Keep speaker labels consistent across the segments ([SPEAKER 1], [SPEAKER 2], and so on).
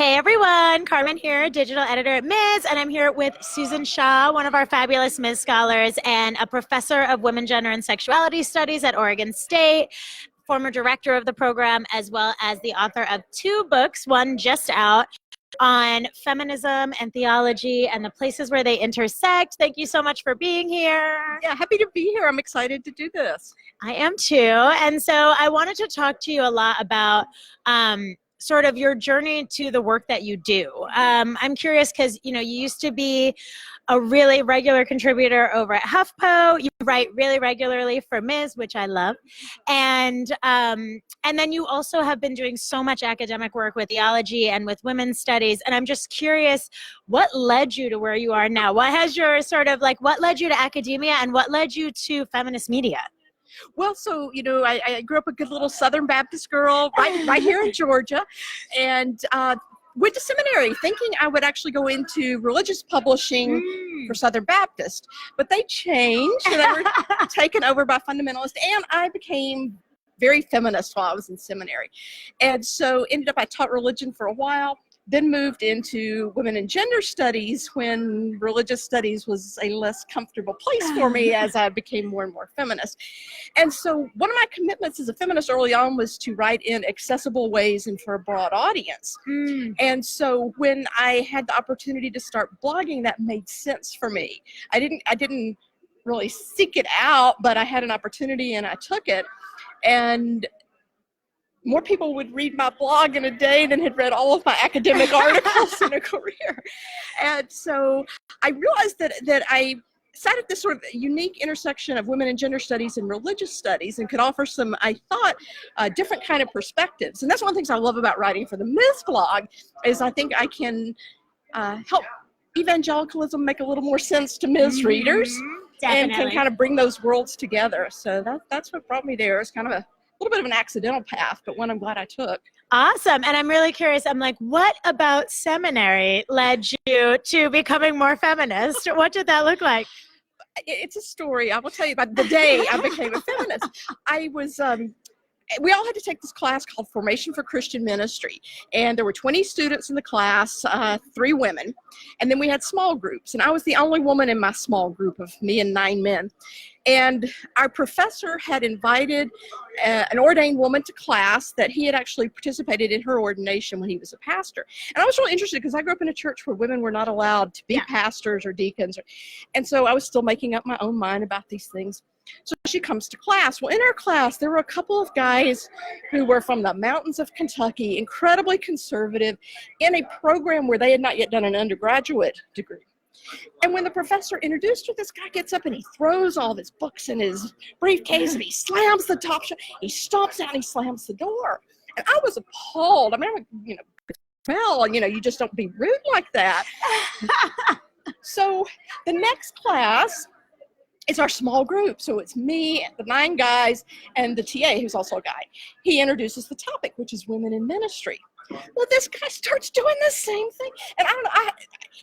[SPEAKER 1] Hey everyone, Carmen here, digital editor at Ms., and I'm here with Susan Shaw, one of our fabulous Ms. scholars and a professor of women, gender, and sexuality studies at Oregon State, former director of the program, as well as the author of 2 books, one just out, on feminism and theology and the places where they intersect. Thank you so much for being here.
[SPEAKER 2] Yeah, happy to be here. I'm excited to do this.
[SPEAKER 1] I am too. And so I wanted to talk to you a lot about sort of your journey to the work that you do. I'm curious because, you used to be a really regular contributor over at HuffPo. You write really regularly for Ms., which I love. And then you also have been doing so much academic work with theology and with women's studies. And I'm just curious, what led you to where you are now? What has your what led you to academia and what led you to feminist media?
[SPEAKER 2] Well, so, I grew up a good little Southern Baptist girl right here in Georgia, and went to seminary thinking I would actually go into religious publishing for Southern Baptist, but they changed and they were taken over by fundamentalists, and I became very feminist while I was in seminary. And so ended up, I taught religion for a while, then moved into women and gender studies when religious studies was a less comfortable place for me as I became more and more feminist. And so one of my commitments as a feminist early on was to write in accessible ways and for a broad audience. And so when I had the opportunity to start blogging, that made sense for me. I didn't really seek it out, but I had an opportunity and I took it. And more people would read my blog in a day than had read all of my academic articles in a career. And so I realized that I sat at this sort of unique intersection of women and gender studies and religious studies and could offer some, I thought, different kind of perspectives. And that's one of the things I love about writing for the Ms. blog is I think I can help evangelicalism make a little more sense to Ms. readers.
[SPEAKER 1] Definitely.
[SPEAKER 2] And can kind of bring those worlds together. So that's what brought me there. It's kind of a little bit of an accidental path, but one I'm glad I took.
[SPEAKER 1] Awesome. And I'm really curious. I'm like, what about seminary led you to becoming more feminist? What did that look like?
[SPEAKER 2] It's a story. I will tell you about the day I became a feminist. We all had to take this class called Formation for Christian Ministry. And there were 20 students in the class, 3 women. And then we had small groups. And I was the only woman in my small group of me and 9 men. And our professor had invited an ordained woman to class that he had actually participated in her ordination when he was a pastor. And I was really interested because I grew up in a church where women were not allowed to be pastors or deacons. And so I was still making up my own mind about these things. So she comes to class. Well, in our class, there were a couple of guys who were from the mountains of Kentucky, incredibly conservative, in a program where they had not yet done an undergraduate degree. And when the professor introduced her, this guy gets up and he throws all of his books in his briefcase and he slams the top shut. He stomps out and he slams the door. And I was appalled. I mean, you just don't be rude like that. So the next class, it's our small group. So it's me, the 9 guys, and the TA, who's also a guy. He introduces the topic, which is women in ministry. Well, this guy starts doing the same thing. And I don't know,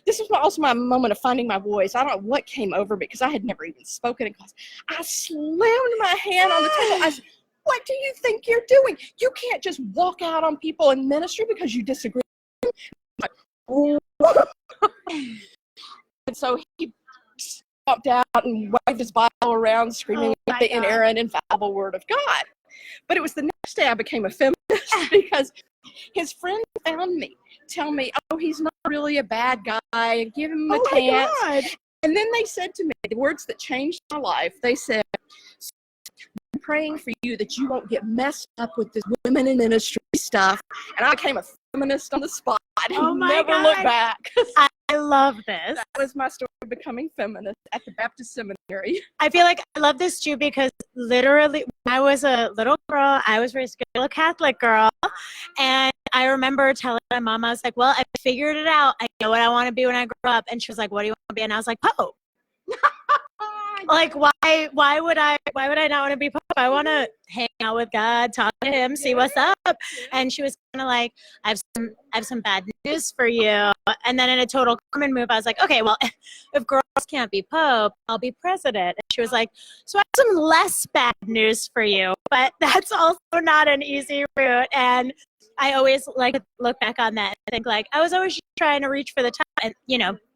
[SPEAKER 2] this was also my moment of finding my voice. I don't know what came over me because I had never even spoken in class. I slammed my hand on the table. I said, what do you think you're doing? You can't just walk out on people in ministry because you disagree. And so he stomped out and waved his Bible around, screaming at the inerrant, infallible word of God. But it was the next day I became a feminist because his friend found me, tell me, oh, he's not really a bad guy, give him a chance. God. And then they said to me, the words that changed my life, they said, I'm praying for you that you won't get messed up with this women in ministry stuff. And I became a feminist on the spot. I never looked back.
[SPEAKER 1] I love this.
[SPEAKER 2] That was my story of becoming feminist at the Baptist Seminary.
[SPEAKER 1] I feel like I love this too because literally when I was a little girl, I was raised a little Catholic girl. And I remember telling my mom, I was like, well, I figured it out. I know what I want to be when I grow up. And she was like, what do you want to be? And I was like, Pope. Like, why would I not want to be Pope? I want to hang out with God, talk to him, see what's up. And she was kind of like, I have some bad news for you. And then in a total Carmen move, I was like, okay, well, if girls can't be Pope, I'll be president. And she she was like, so I have some less bad news for you, but that's also not an easy route. And I always like to look back on that and think like, I was always trying to reach for the top, and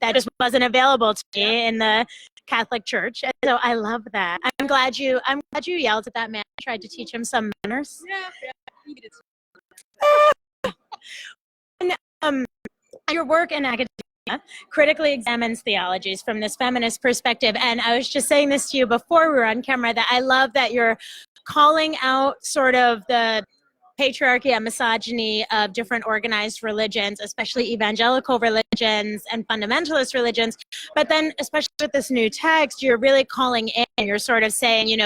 [SPEAKER 1] that just wasn't available to me in the Catholic Church. And so I love that. I'm glad you yelled at that man, tried to teach him some manners. And, your work in academia critically examines theologies from this feminist perspective. And I was just saying this to you before we were on camera, that I love that you're calling out sort of the patriarchy and misogyny of different organized religions, especially evangelical religions and fundamentalist religions. But then, especially with this new text, you're really calling in, you're sort of saying,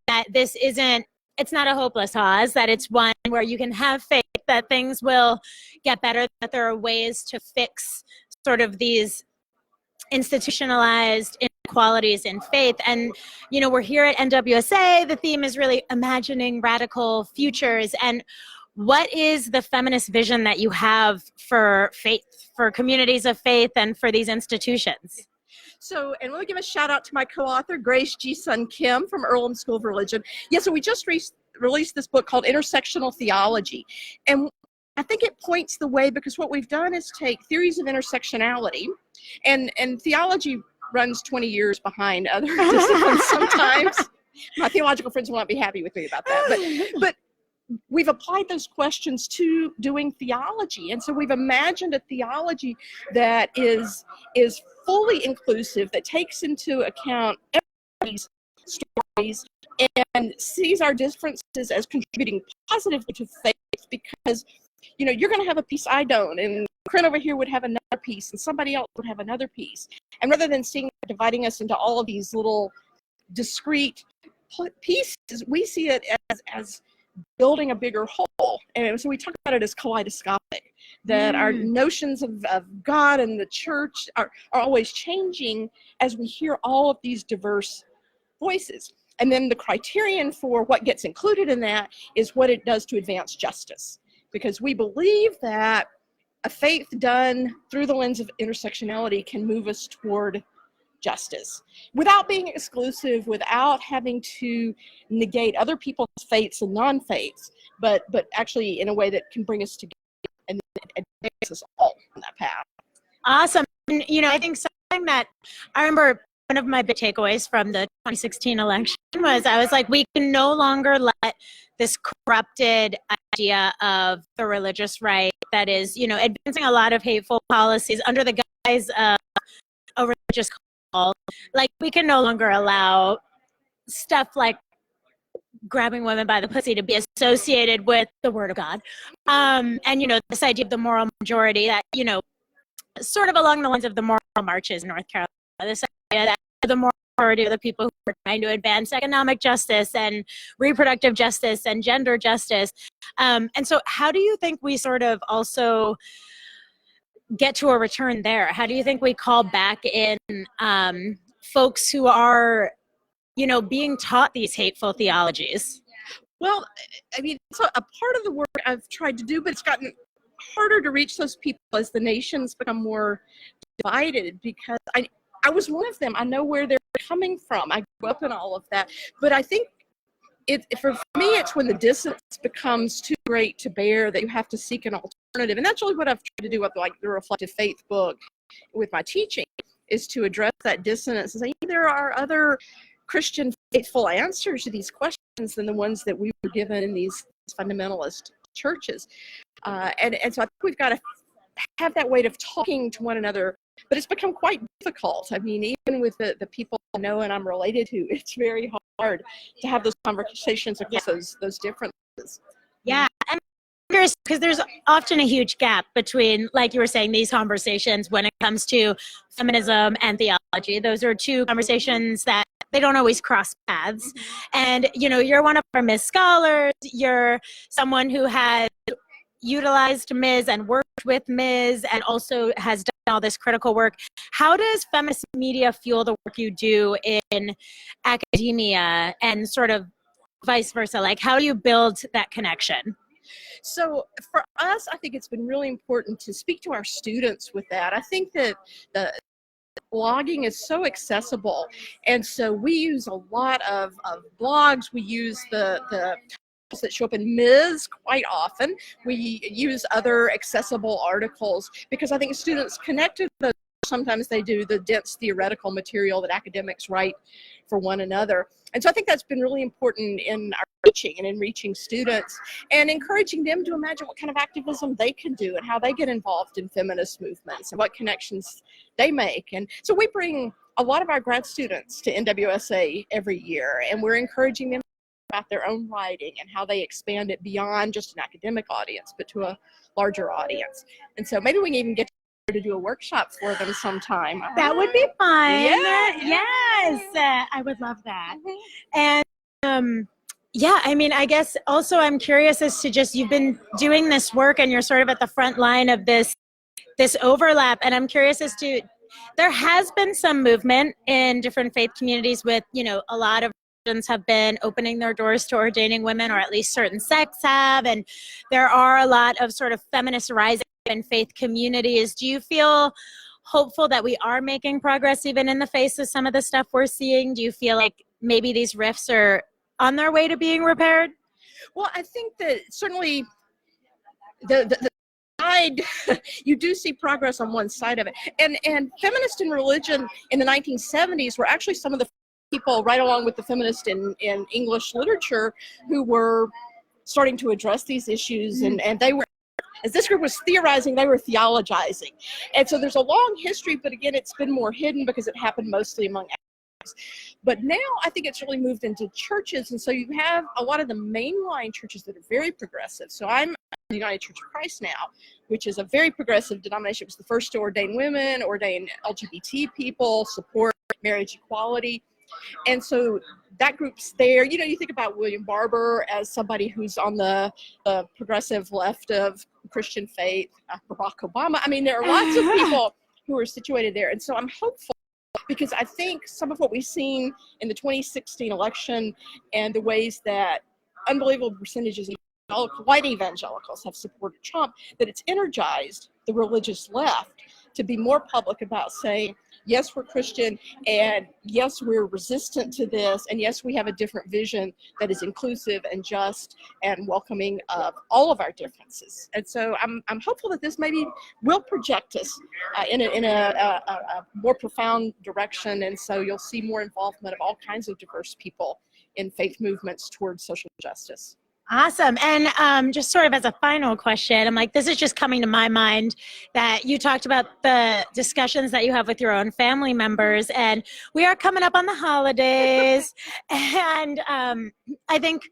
[SPEAKER 1] that this isn't, it's not a hopeless cause, that it's one where you can have faith that things will get better, that there are ways to fix sort of these institutionalized inequalities in faith. And, we're here at NWSA. The theme is really imagining radical futures. And what is the feminist vision that you have for faith, for communities of faith, and for these institutions?
[SPEAKER 2] So, and let me give a shout out to my co-author, Grace G. Sun Kim from Earlham School of Religion. Yeah, so we just released this book called Intersectional Theology. And I think it points the way, because what we've done is take theories of intersectionality, and theology runs 20 years behind other disciplines sometimes. My theological friends will not be happy with me about that. But we've applied those questions to doing theology. And so we've imagined a theology that is fully inclusive, that takes into account everybody's stories and sees our differences as contributing positively to faith, because you're going to have a piece I don't, and Corinne over here would have another piece, and somebody else would have another piece. And rather than dividing us into all of these little discrete pieces, we see it as building a bigger whole. And so we talk about it as kaleidoscopic, that our notions of God and the church are always changing as we hear all of these diverse voices. And then the criterion for what gets included in that is what it does to advance justice. Because we believe that a faith done through the lens of intersectionality can move us toward justice without being exclusive, without having to negate other people's faiths and non-faiths, but actually in a way that can bring us together and advance us all on that path.
[SPEAKER 1] Awesome. I think something that I remember, one of my big takeaways from the 2016 election was, I was like, we can no longer let this corrupted idea of the religious right that is, advancing a lot of hateful policies under the guise of a religious call. Like, we can no longer allow stuff like grabbing women by the pussy to be associated with the word of God. And, this idea of the moral majority that, sort of along the lines of the moral marches in North Carolina, this idea that the moral majority of the people who are trying to advance economic justice and reproductive justice and gender justice. And so how do you think we sort of also get to a return there? How do you think we call back in folks who are, being taught these hateful theologies?
[SPEAKER 2] Well, I mean, it's a part of the work I've tried to do, but it's gotten harder to reach those people as the nations become more divided, because I was one of them. I know where they're coming from. I grew up in all of that. But I think for me, it's when the distance becomes too great to bear that you have to seek an alternative. And that's really what I've tried to do with the Reflective Faith book with my teaching, is to address that dissonance and say, there are other Christian faithful answers to these questions than the ones that we were given in these fundamentalist churches. And so I think we've got to have that way of talking to one another, but it's become quite difficult. I mean, even with the people I know and I'm related to, it's very hard to have those conversations across those differences.
[SPEAKER 1] Yeah, and because there's often a huge gap between, like you were saying, these conversations when it comes to feminism and theology. Those are two conversations that they don't always cross paths. And, you're one of our Ms. scholars. You're someone who has utilized Ms. and worked with Ms. and also has done all this critical work. How does feminist media fuel the work you do in academia, and sort of vice versa? Like, how do you build that connection?
[SPEAKER 2] So for us, I think it's been really important to speak to our students with that. I think that the blogging is so accessible, and so we use a lot of blogs. We use the that show up in Ms. quite often. We use other accessible articles because I think students connect to those. Sometimes they do the dense theoretical material that academics write for one another. And so I think that's been really important in our reaching and in reaching students and encouraging them to imagine what kind of activism they can do and how they get involved in feminist movements and what connections they make. And so we bring a lot of our grad students to NWSA every year, and we're encouraging them about their own writing and how they expand it beyond just an academic audience, but to a larger audience. And so maybe we can even get to do a workshop for them sometime.
[SPEAKER 1] That would be fun.
[SPEAKER 2] Yeah,
[SPEAKER 1] Yes, I would love that. And yeah, I mean, I guess also I'm curious as to just, you've been doing this work and you're sort of at the front line of this overlap, and I'm curious as to, there has been some movement in different faith communities with, you know, a lot of religions have been opening their doors to ordaining women, or at least certain sects have, and there are a lot of sort of feminist rising in faith communities. Do you feel hopeful that we are making progress even in the face of some of the stuff we're seeing? Do you feel like maybe these rifts are on their way to being repaired?
[SPEAKER 2] Well, I think that certainly the side, you do see progress on one side of it. And feminists in religion in the 1970s were actually some of the people, right along with the feminists in English literature, who were starting to address these issues, and they were, as this group was theorizing, they were theologizing. And so there's a long history, but again, it's been more hidden because it happened mostly among academics. But now I think it's really moved into churches, and so you have a lot of the mainline churches that are very progressive. So I'm the United Church of Christ now, which is a very progressive denomination. It was the first to ordain women, ordain LGBT people, support marriage equality. And so that group's there. You know, you think about William Barber as somebody who's on the progressive left of Christian faith, Barack Obama. I mean, there are lots of people who are situated there. And so I'm hopeful, because I think some of what we've seen in the 2016 election and the ways that unbelievable percentages of white evangelicals have supported Trump, that it's energized the religious left to be more public about saying, yes, we're Christian, and yes, we're resistant to this, and yes, we have a different vision that is inclusive and just and welcoming of all of our differences. And so I'm hopeful that this maybe will project us in a more profound direction, and so you'll see more involvement of all kinds of diverse people in faith movements towards social justice.
[SPEAKER 1] Awesome. And just sort of as a final question, I'm like, this is just coming to my mind that you talked about the discussions that you have with your own family members, and we are coming up on the holidays. And I think,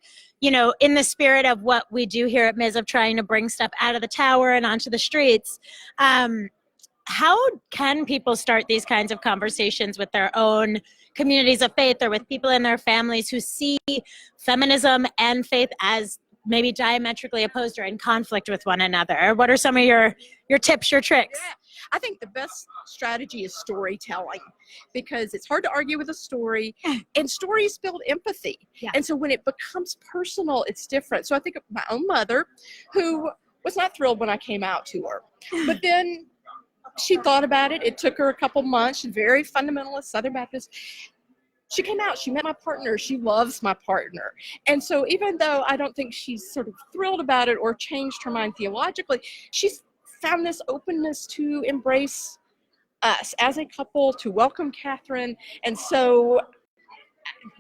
[SPEAKER 1] you know, in the spirit of what we do here at Ms. of trying to bring stuff out of the tower and onto the streets, how can people start these kinds of conversations with their own communities of faith or with people in their families who see feminism and faith as maybe diametrically opposed or in conflict with one another? What are some of your tips, your tricks?
[SPEAKER 2] Yeah. I think the best strategy is storytelling, because it's hard to argue with a story, and stories build empathy.
[SPEAKER 1] Yeah.
[SPEAKER 2] And so when it becomes personal, it's different. So I think of my own mother, who was not thrilled when I came out to her, but then she thought about it. It took her a couple months. She's very fundamentalist, Southern Baptist. She came out, she met my partner, she loves my partner. And so even though I don't think she's sort of thrilled about it or changed her mind theologically, she's found this openness to embrace us as a couple, to welcome Catherine. And so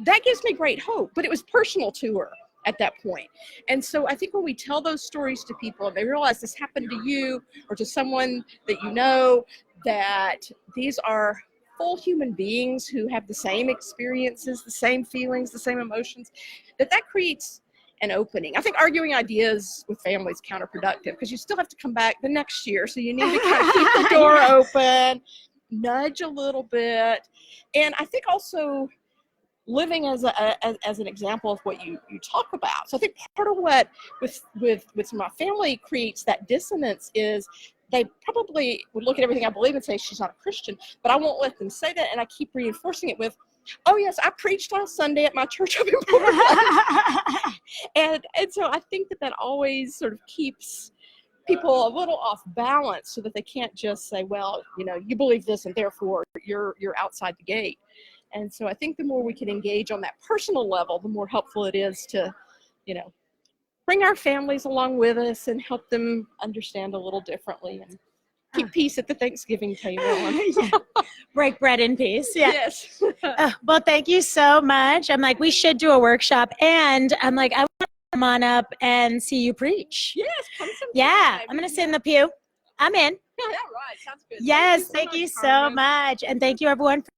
[SPEAKER 2] that gives me great hope, but it was personal to her at that point. And so I think when we tell those stories to people and they realize this happened to you or to someone that you know, that these are full human beings who have the same experiences, the same feelings, the same emotions, that creates an opening. I think arguing ideas with family is counterproductive, because you still have to come back the next year. So you need to kind of keep the door open, nudge a little bit. And I think also living as an example of what you talk about. So I think part of what with my family creates that dissonance is they probably would look at everything I believe and say, she's not a Christian, but I won't let them say that. And I keep reinforcing it with, oh yes, I preached on Sunday at my church up in Portland. and so I think that always sort of keeps people a little off balance so that they can't just say, well, you believe this and therefore you're outside the gate. And so I think the more we can engage on that personal level, the more helpful it is to, bring our families along with us and help them understand a little differently and keep peace at the Thanksgiving table.
[SPEAKER 1] Yeah. Break bread in peace. Yeah.
[SPEAKER 2] Yes.
[SPEAKER 1] Well, thank you so much. I'm like, we should do a workshop, and I'm like, I want to come on up and see you preach.
[SPEAKER 2] Yes, come sometime.
[SPEAKER 1] Yeah, I'm gonna sit in the pew. I'm in.
[SPEAKER 2] Yeah, right. Sounds good.
[SPEAKER 1] Yes, thank you so much. And thank you everyone for